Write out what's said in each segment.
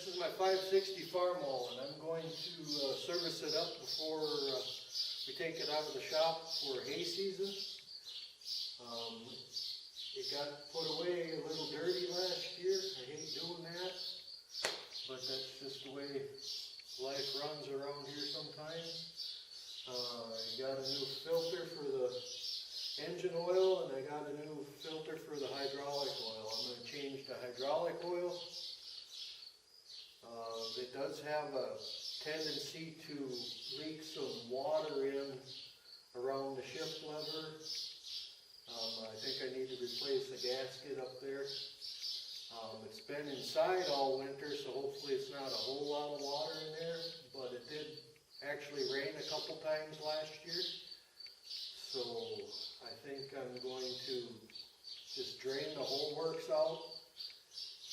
This is my 560 Farmall, and I'm going to service it up before we take it out of the shop for hay season. It got put away a little dirty last year. I hate doing that, but that's just the way life runs around here sometimes. I got a new filter for the engine oil, and I got a new filter for the hydraulic oil. I'm going to change the hydraulic oil. It does have a tendency to leak some water in around the shift lever. I think I need to replace the gasket up there. It's been inside all winter, so hopefully it's not a whole lot of water in there, but it did actually rain a couple times last year. So I think I'm going to just drain the whole works out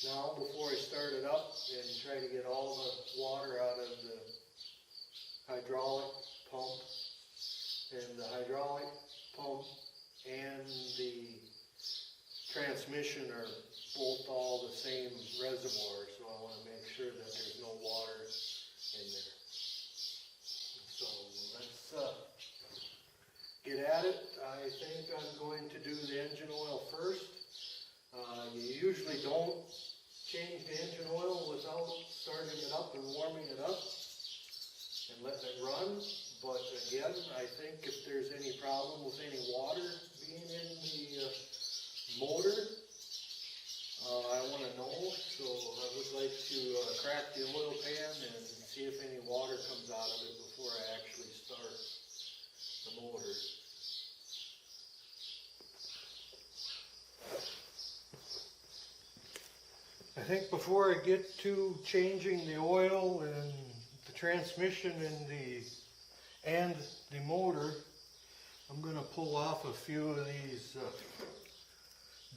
now before I start it up and try to get all the water out of the hydraulic pump. And the hydraulic pump and the transmission are both all the same reservoir, so I want to make sure that there's no water in there. So let's get at it. I think I'm going to do the engine oil first. You usually don't change the engine oil without starting it up and warming it up and letting it run. But again, I think if there's any problem with any water being in the motor, I want to know. So I would like to crack the oil pan and see if any water comes out of it before I actually start the motor. I think before I get to changing the oil and the transmission and the motor, I'm going to pull off a few of these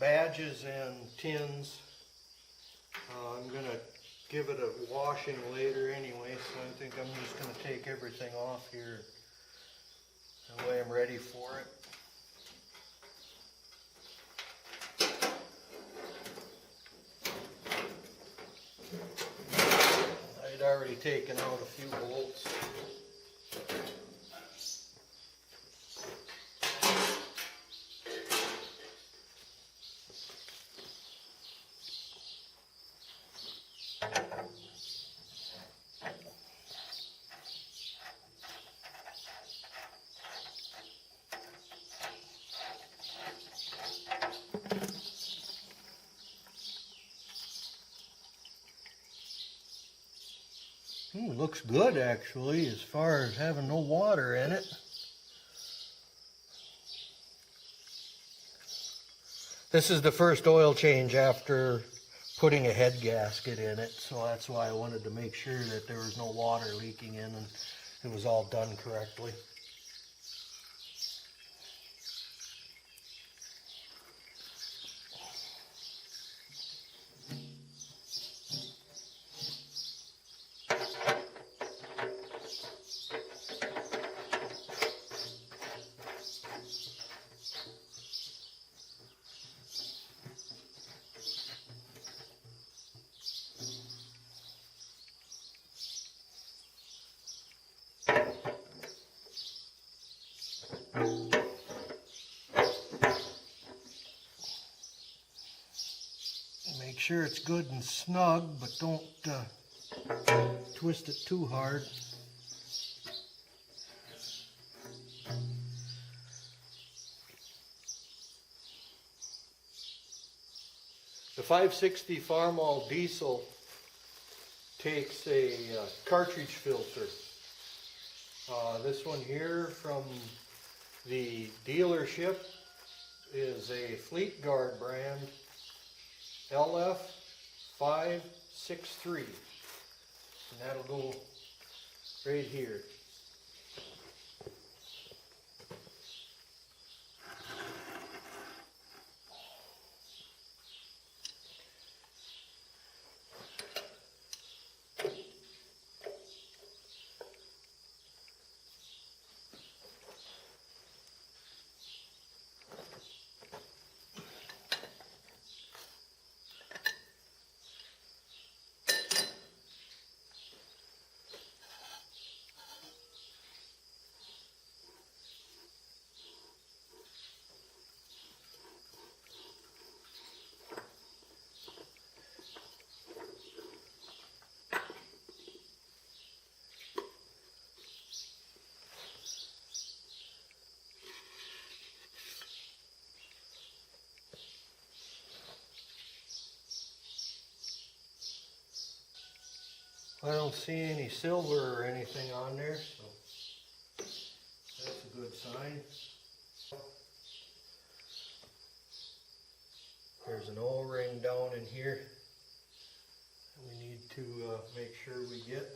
badges and tins. I'm going to give it a washing later anyway, so I think I'm just going to take everything off here that way I'm ready for it. I'd already taken out a few bolts. Looks good actually, as far as having no water in it. This is the first oil change after putting a head gasket in it, so that's why I wanted to make sure that there was no water leaking in and it was all done correctly. Make sure it's good and snug, but don't twist it too hard. The 560 Farmall diesel takes a cartridge filter. This one here from the dealership is a Fleet Guard brand LF563, and that'll go right here. I don't see any silver or anything on there, so that's a good sign. There's an O-ring down in here we need to make sure we get.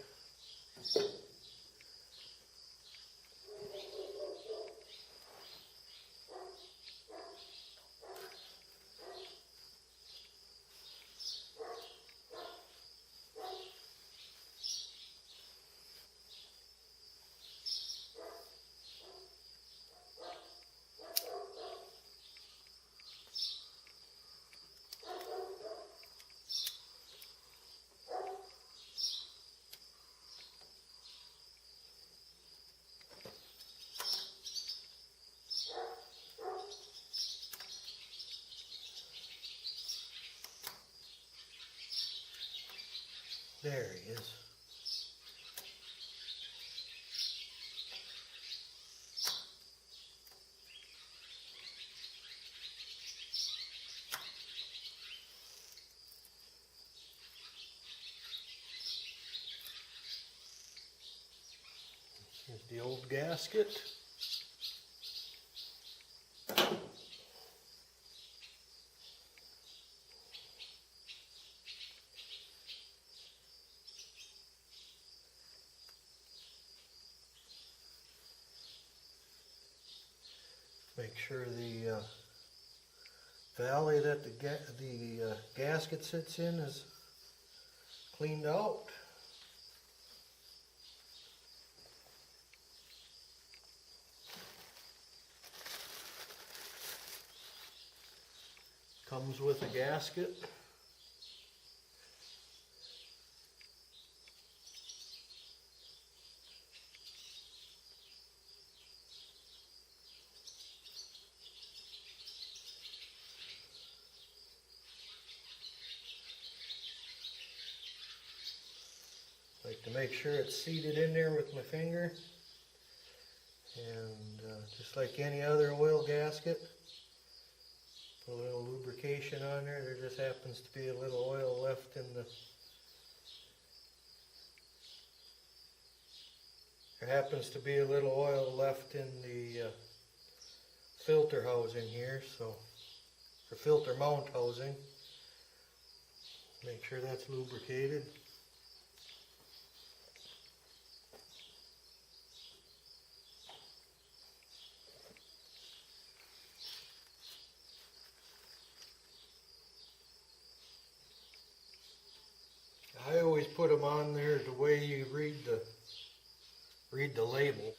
There he is. Here's the old gasket. Make sure the valley that the gasket sits in is cleaned out. Comes with a gasket. Like to make sure it's seated in there with my finger, and just like any other oil gasket, put a little lubrication on there. There just happens to be a little oil left in the filter housing here, so for filter mount housing, make sure that's lubricated. I always put them on there the way you read the label.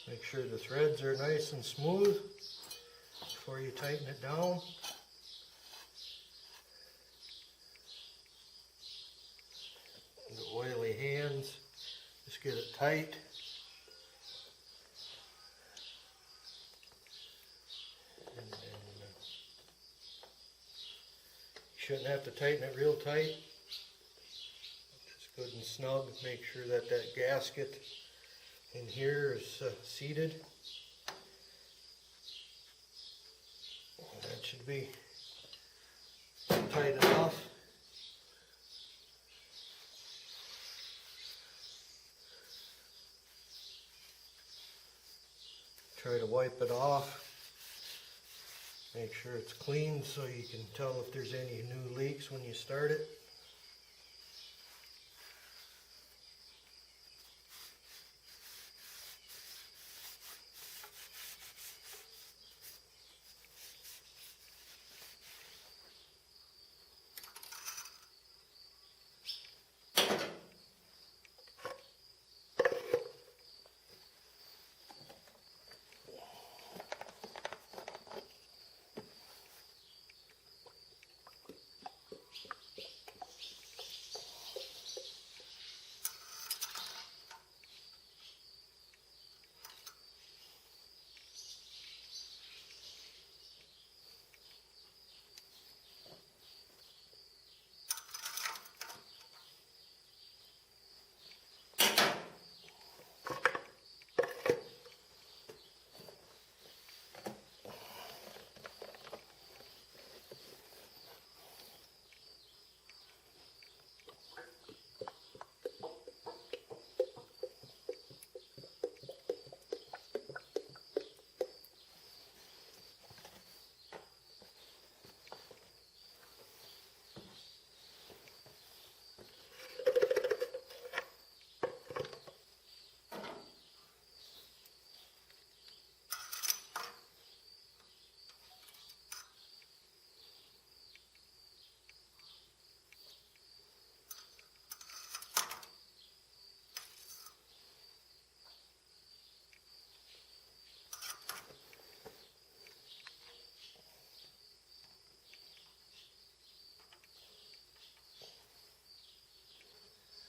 Make sure the threads are nice and smooth before you tighten it down. The oily hands, just get it tight. And then, you shouldn't have to tighten it real tight. Just good and snug. Make sure that that gasket in here is seated. That should be tight enough. Try to wipe it off. Make sure it's clean so you can tell if there's any new leaks when you start it.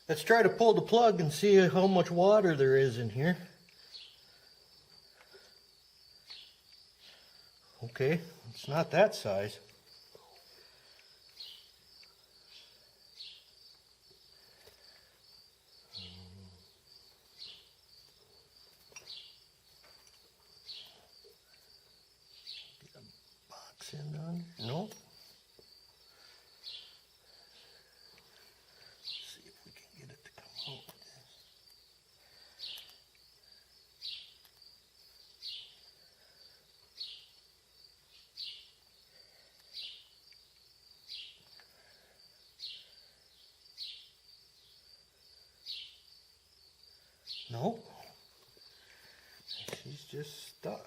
Let's try to pull the plug and see how much water there is in here. Okay, it's not that size. Get a box in on here. No. See if we can get it to come out with this. No. She's just stuck.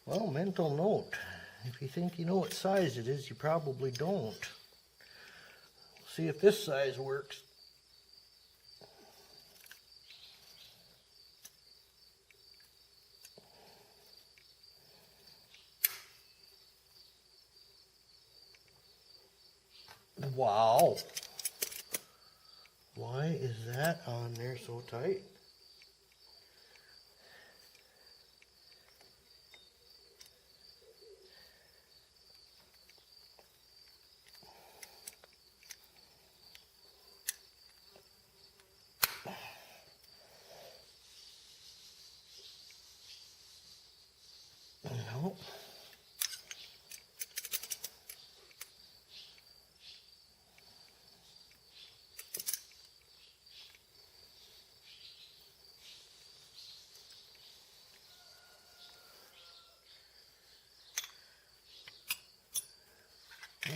Well, mental note. If you think you know what size it is, you probably don't. See if this size works. Wow. Why is that on there so tight? No.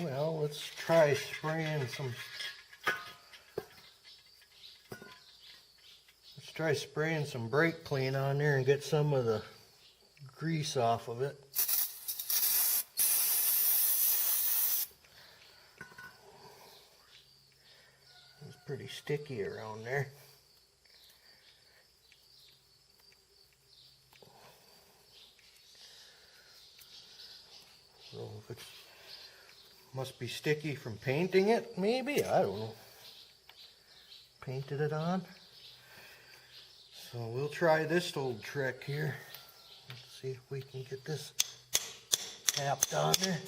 Well, let's try spraying some. Let's try spraying some brake clean on there and get some of the grease off of it. It's pretty sticky around there. So if it's must be sticky from painting it, maybe, I don't know. Painted it on. So we'll try this old trick here. Let's see if we can get this tapped on there.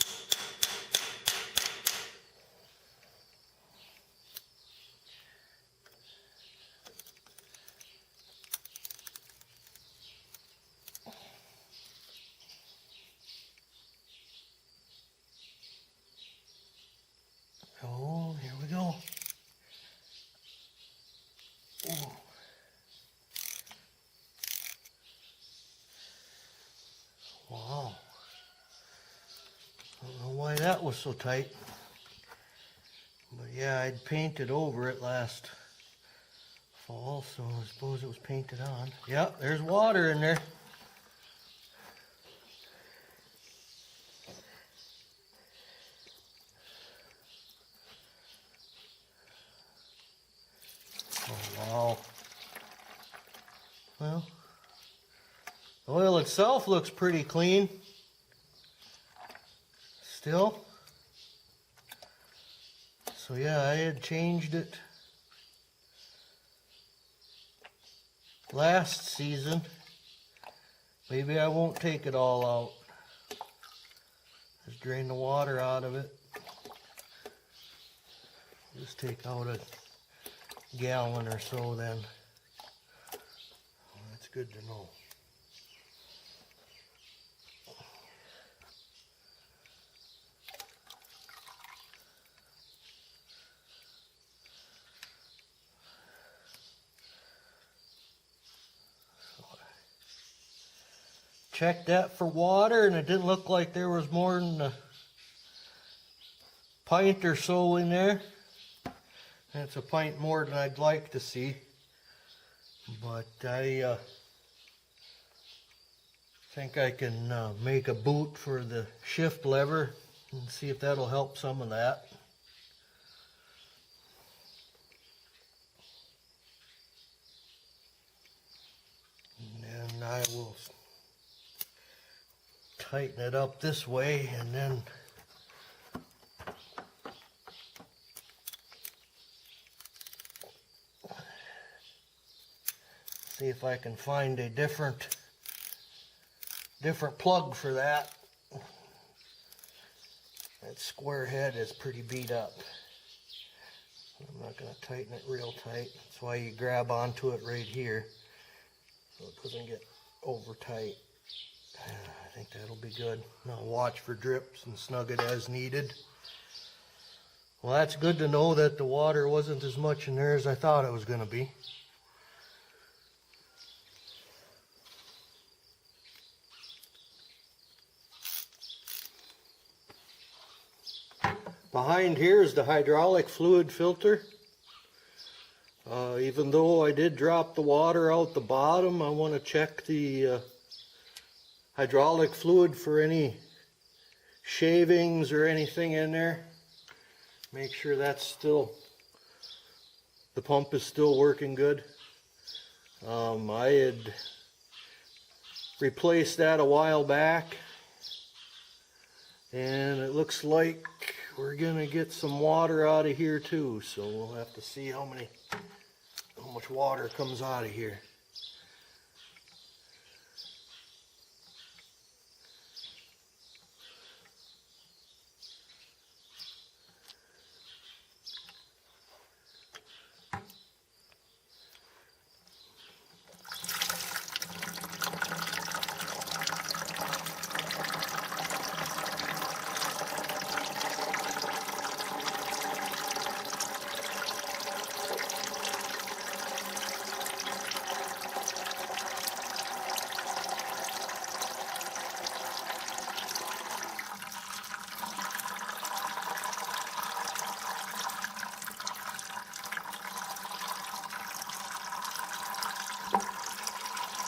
Oh, here we go. Ooh. Wow. I don't know why that was so tight. But yeah, I'd painted over it last fall, so I suppose it was painted on. Yeah, there's water in there. Oh, wow. Well, the oil itself looks pretty clean. Still. So yeah, I had changed it last season. Maybe I won't take it all out. Just drain the water out of it. Just take out a gallon or so then. Well, that's good to know. Checked that for water, and it didn't look like there was more than a pint or so in there. That's a pint more than I'd like to see. But I think I can make a boot for the shift lever and see if that'll help some of that. And I will tighten it up this way and then see if I can find a different plug for that. That square head is pretty beat up. I'm not going to tighten it real tight. That's why you grab onto it right here so it doesn't get over tight. I think that'll be good. Now watch for drips and snug it as needed. Well, that's good to know that the water wasn't as much in there as I thought it was going to be. Behind here is the hydraulic fluid filter. Even though I did drop the water out the bottom, I want to check the hydraulic fluid for any shavings or anything in there. Make sure that's still, the pump is still working good. I had replaced that a while back, and it looks like we're gonna get some water out of here too, so we'll have to see how much water comes out of here.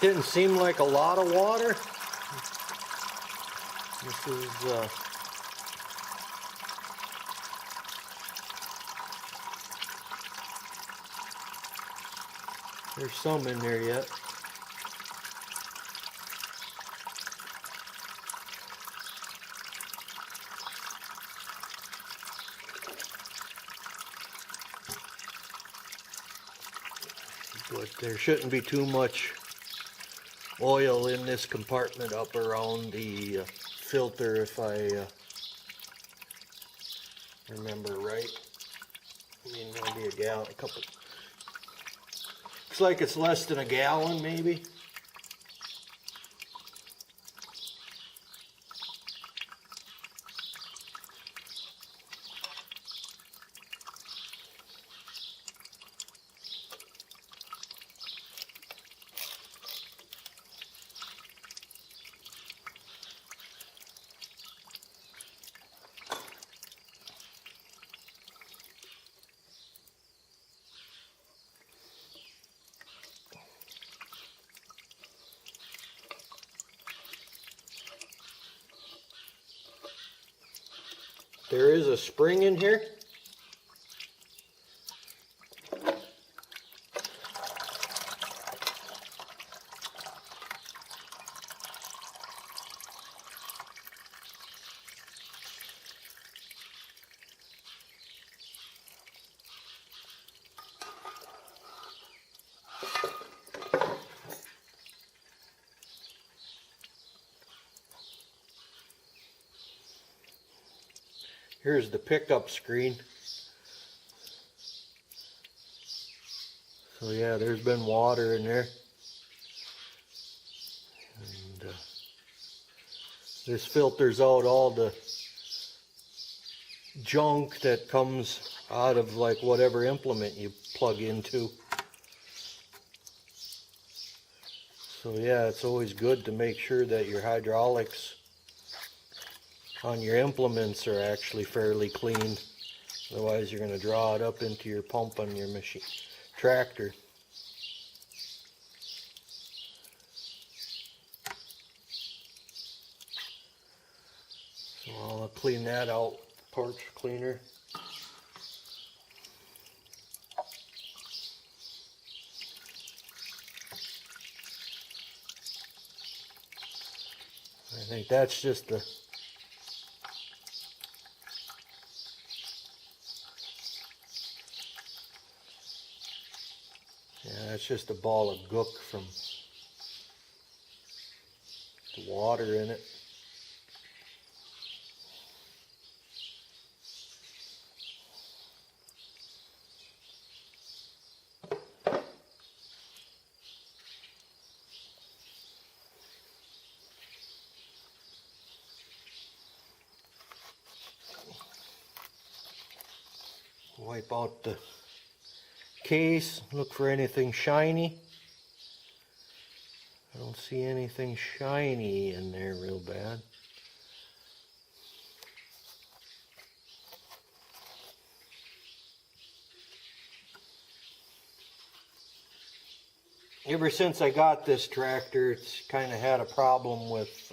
Didn't seem like a lot of water. This is there's some in there yet. But there shouldn't be too much oil in this compartment up around the filter, if I remember right. I mean, maybe a gallon, looks like it's less than a gallon maybe. There is a spring in here. Here's the pickup screen. So yeah, there's been water in there. And this filters out all the junk that comes out of like whatever implement you plug into. So yeah, it's always good to make sure that your hydraulics on your implements are actually fairly clean. Otherwise you're going to draw it up into your pump on your machine tractor. So I'll clean that out, parts cleaner. think that's just the that's just a ball of gook from the water in it. Wipe out the case, look for anything shiny. I don't see anything shiny in there real bad. Ever since I got this tractor, it's kind of had a problem with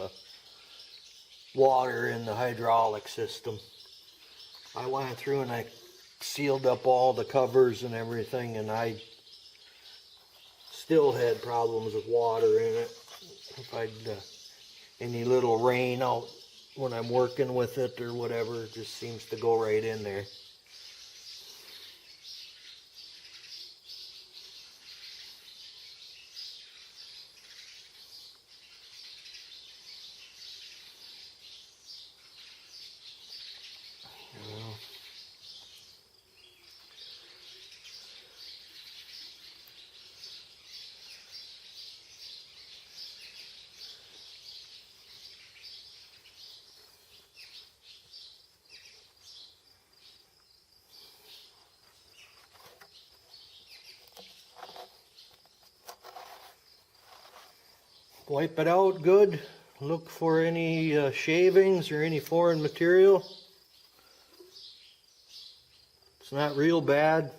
water in the hydraulic system. I went through and I sealed up all the covers and everything, and I still had problems with water in it. If I'd any little rain out when I'm working with it or whatever, it just seems to go right in there. Wipe it out good. Look for any shavings or any foreign material. It's not real bad.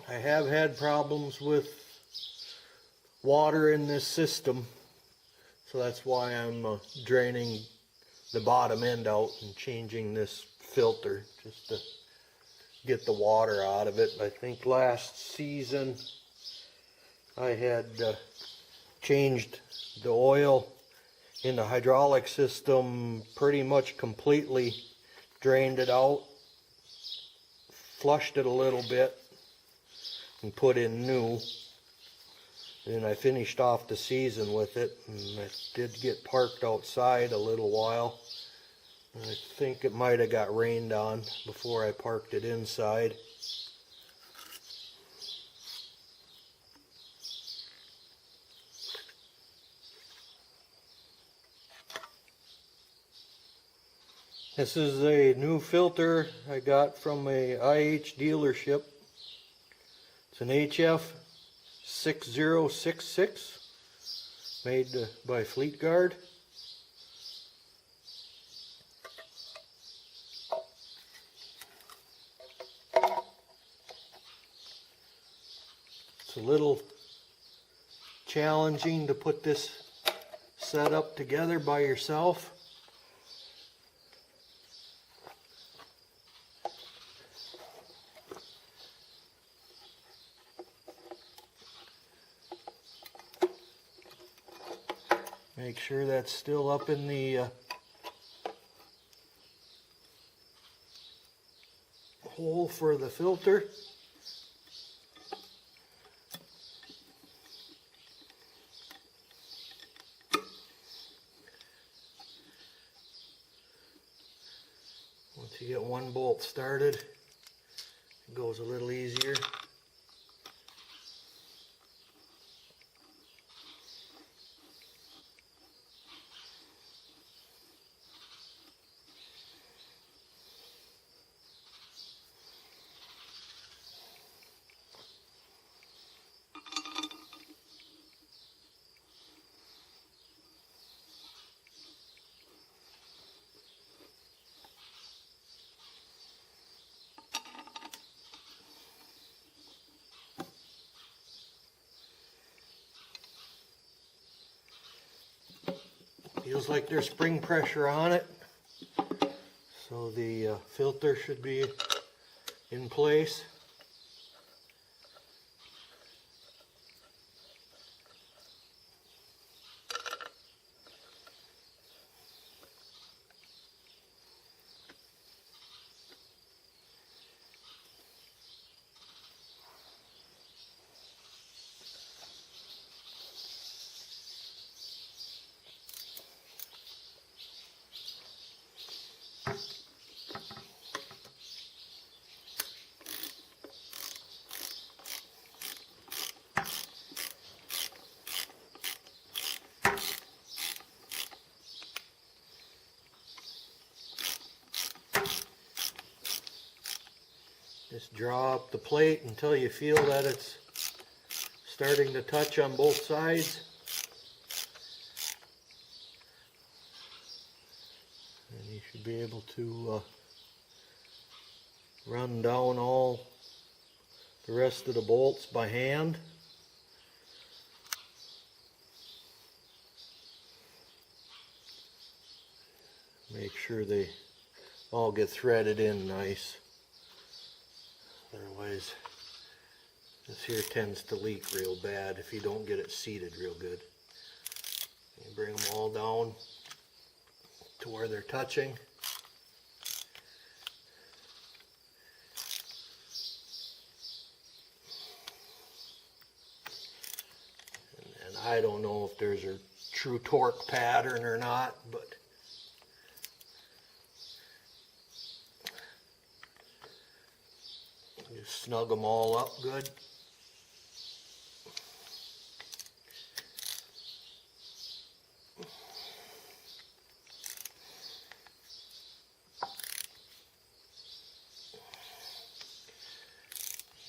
I have had problems with water in this system, so that's why I'm draining the bottom end out and changing this filter just to get the water out of it. I think last season I had changed the oil in the hydraulic system pretty much completely, drained it out, flushed it a little bit, and put in new. And I finished off the season with it, and it did get parked outside a little while. And I think it might have got rained on before I parked it inside. This is a new filter I got from a IH dealership. It's an HF 6066 made by Fleet Guard. It's a little challenging to put this setup together by yourself. Make sure that's still up in the hole for the filter. Once you get one bolt started, it goes a little easier. Feels like there's spring pressure on it, so the filter should be in place. Just draw up the plate until you feel that it's starting to touch on both sides. And you should be able to run down all the rest of the bolts by hand. Make sure they all get threaded in nice. Otherwise, this here tends to leak real bad if you don't get it seated real good. You bring them all down to where they're touching. And I don't know if there's a true torque pattern or not, but just snug them all up good.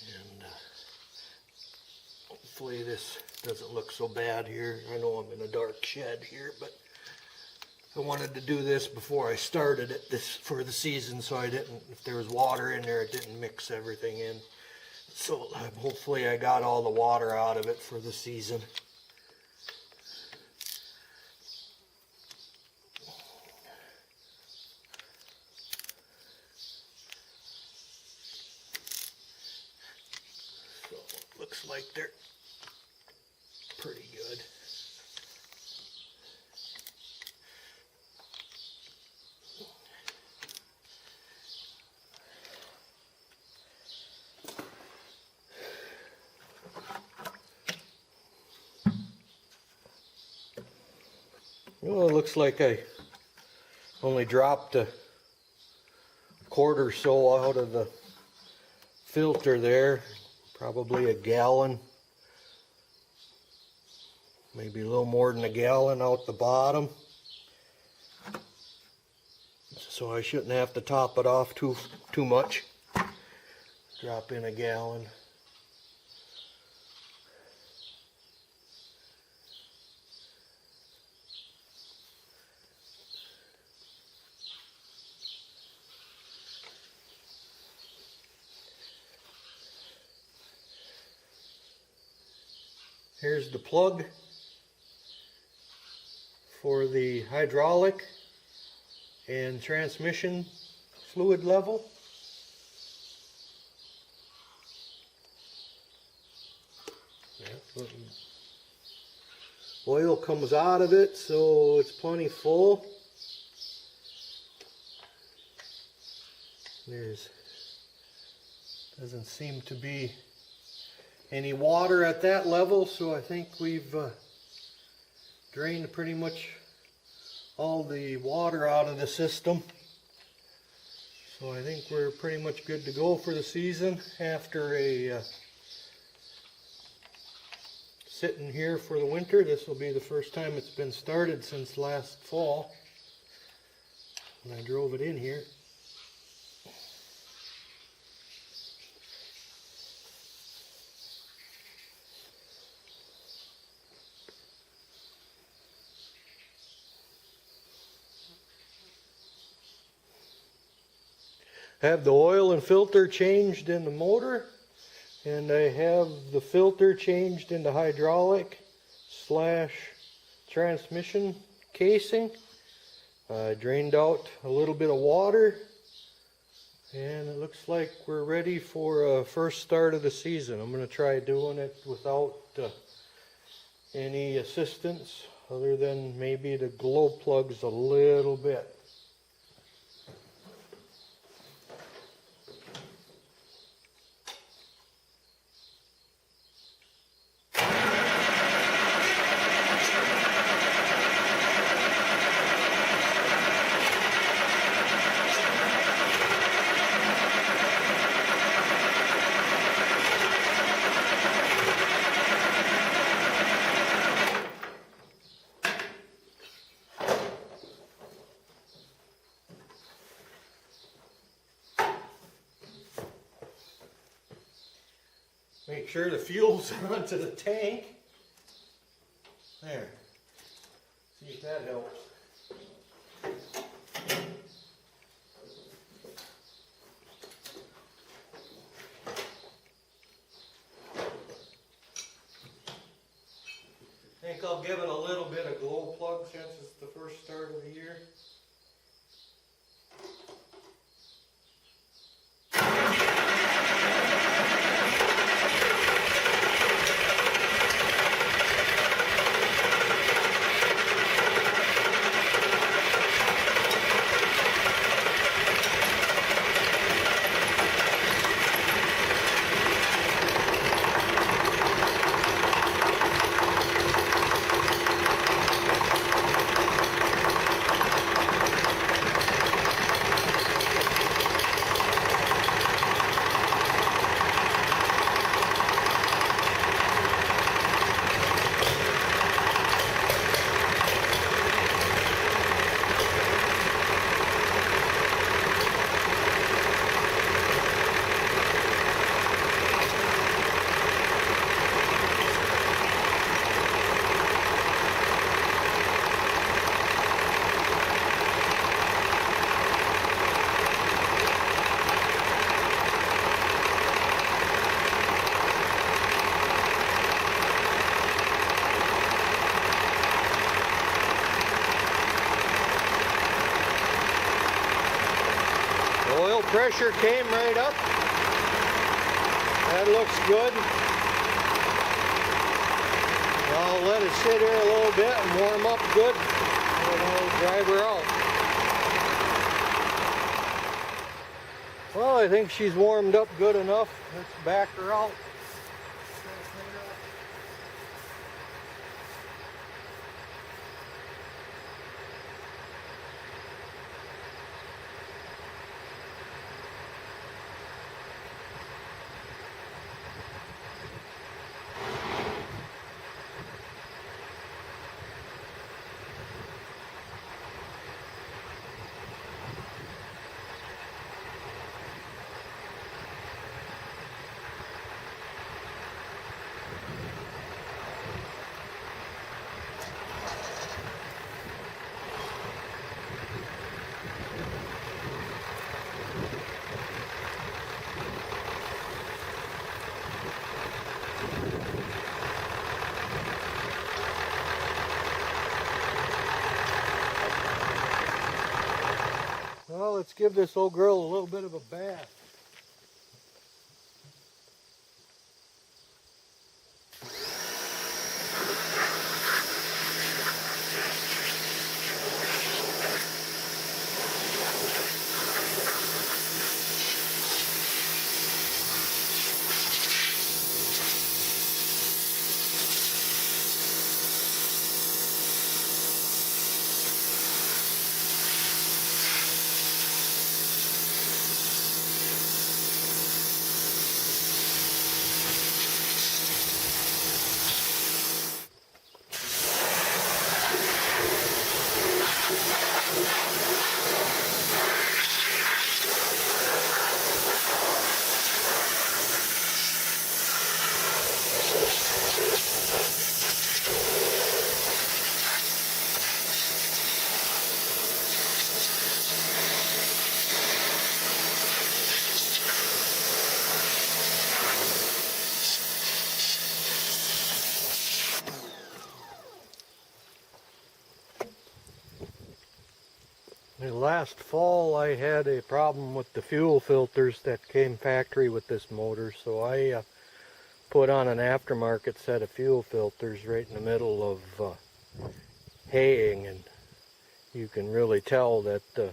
And hopefully this doesn't look so bad here. I know I'm in a dark shed here, but I wanted to do this before I started it for the season, so I didn't, if there was water in there, it didn't mix everything in. So hopefully I got all the water out of it for the season. So it looks like they're pretty good. Well, it looks like I only dropped a quart or so out of the filter there. Probably a gallon. Maybe a little more than a gallon out the bottom. So I shouldn't have to top it off too much. Drop in a gallon. Here's the plug for the hydraulic and transmission fluid level. Oil comes out of it, so it's plenty full. Doesn't seem to be any water at that level, so I think we've drained pretty much all the water out of the system. So I think we're pretty much good to go for the season after a sitting here for the winter. This will be the first time it's been started since last fall when I drove it in here. I have the oil and filter changed in the motor, and I have the filter changed in the hydraulic / transmission casing. I drained out a little bit of water, and it looks like we're ready for a first start of the season. I'm going to try doing it without any assistance other than maybe the glow plugs a little bit. Make sure the fuel's onto the tank. There. See if that helps. I think I'll give it a little bit of glow plug since it's the first start of the year. Oil pressure came right up. That looks good. I'll let it sit here a little bit and warm up good, and I'll drive her out. Well, I think she's warmed up good enough. Let's back her out. Well, let's give this old girl a little bit of a bath. Last fall I had a problem with the fuel filters that came factory with this motor, so I put on an aftermarket set of fuel filters right in the middle of haying, and you can really tell that the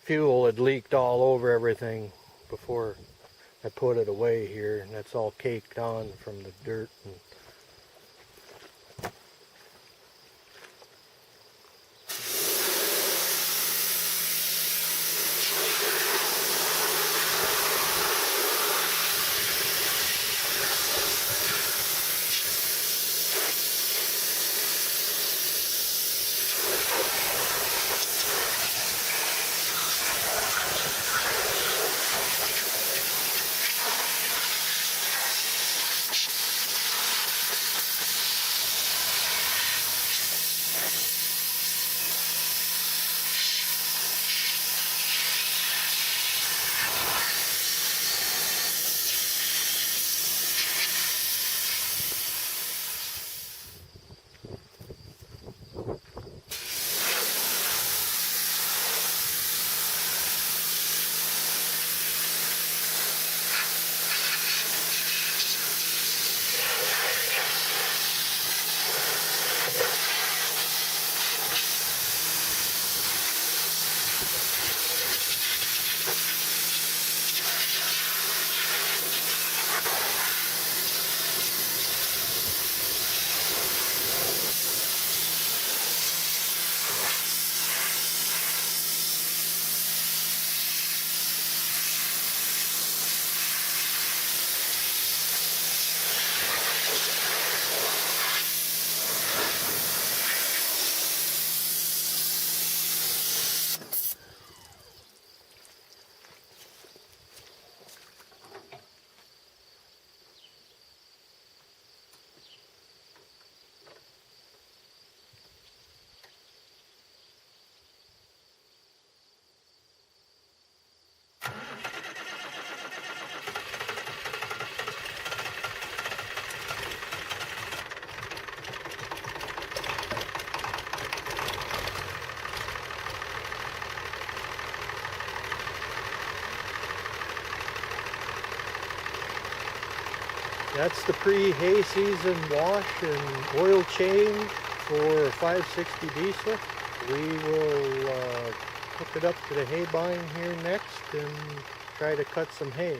fuel had leaked all over everything before I put it away here, and that's all caked on from the dirt. And That's the pre-hay season wash and oil change for 560 diesel. We will hook it up to the hay bine here next and try to cut some hay.